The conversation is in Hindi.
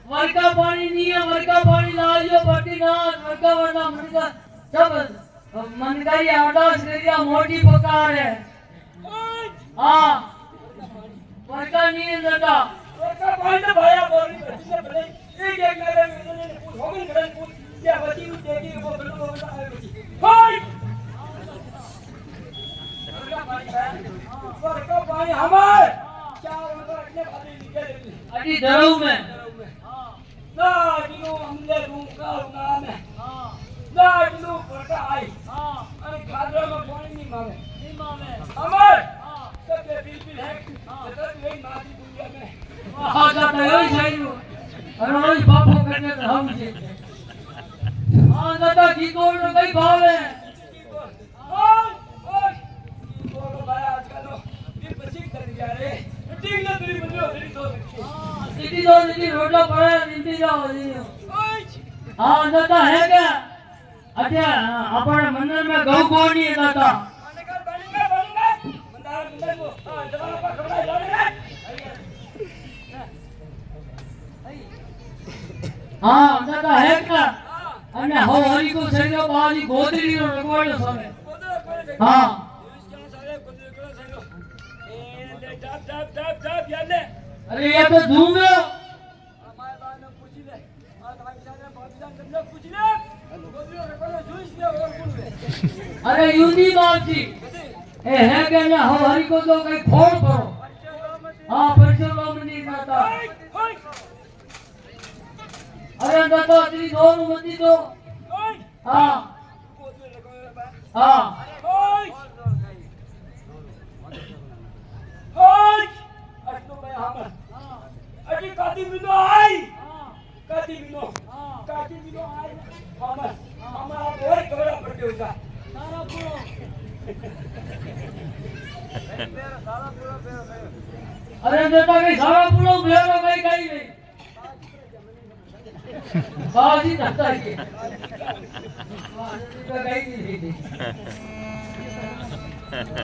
वर्का पानी नहीं है, वर्का पानी लालियो पट्टीनाथ वर्का वरना मनका सब मनकारी आवाज करिया मोटी पकार है। हाँ वर्का नहीं है दादा, वर्का पानी तो भाया बोल रही है भले एक एक मेरे कुछ हो गई गलत कुछ क्या बची हुई देगी वो बिल्कुल वो बता है भाई वर्का पानी हमारे क्या मतलब इतने खाली निकल अभी दरऊ में ना किलो हमने रूम का नाम है ना किलो वर्का आई अरे खादरा में पानी नहीं मांगे अमर सब ये बिल है सब यही माटी दुनिया में हाँ जाता है यही सही हो अरे वही बापो करने तो हम जी हाँ दादा की कोड में कई भाव है बोलो भाई आजकल ये बच्चे कर दिया रे ठीक ना तेरी बंदो तेरी तो सिटी दो सिटी रोडला पड़े निंदी जाओ जी हाँ दादा है क्या अच्छा अपने मंदिर में गौ कोनी है दादा हाँ दादा है क्या अन्य हो हरी को सेनो बाजी गोदरी रो रखवाड़ो समय हाँ जब याद अरे ये तो दूंगा અમારે બાને પૂછી લે આ ભાઈ સાને ભાગીદાન તમને પૂછી લે ગોદરીઓ રેકોર્ડ જોઈશ ને ઓર કોણ લે अरे यूनी बात थी ए है के ना हम हरी को तो कहीं फोन करो हाँ परशुराम मंदिर जाता अरे जाता तेरी दोनों मंदिर तो हाँ हाँ અજી કાતી વિનો આઈ કાતી વિનો આઈ અમારા બોર કવડા પડ્યો છે સારા પૂરો अरे जाता कहीं सारा पूरा मेरा कहीं कहीं नहीं बाजी जाता है के बाजी तो कहीं नहीं थी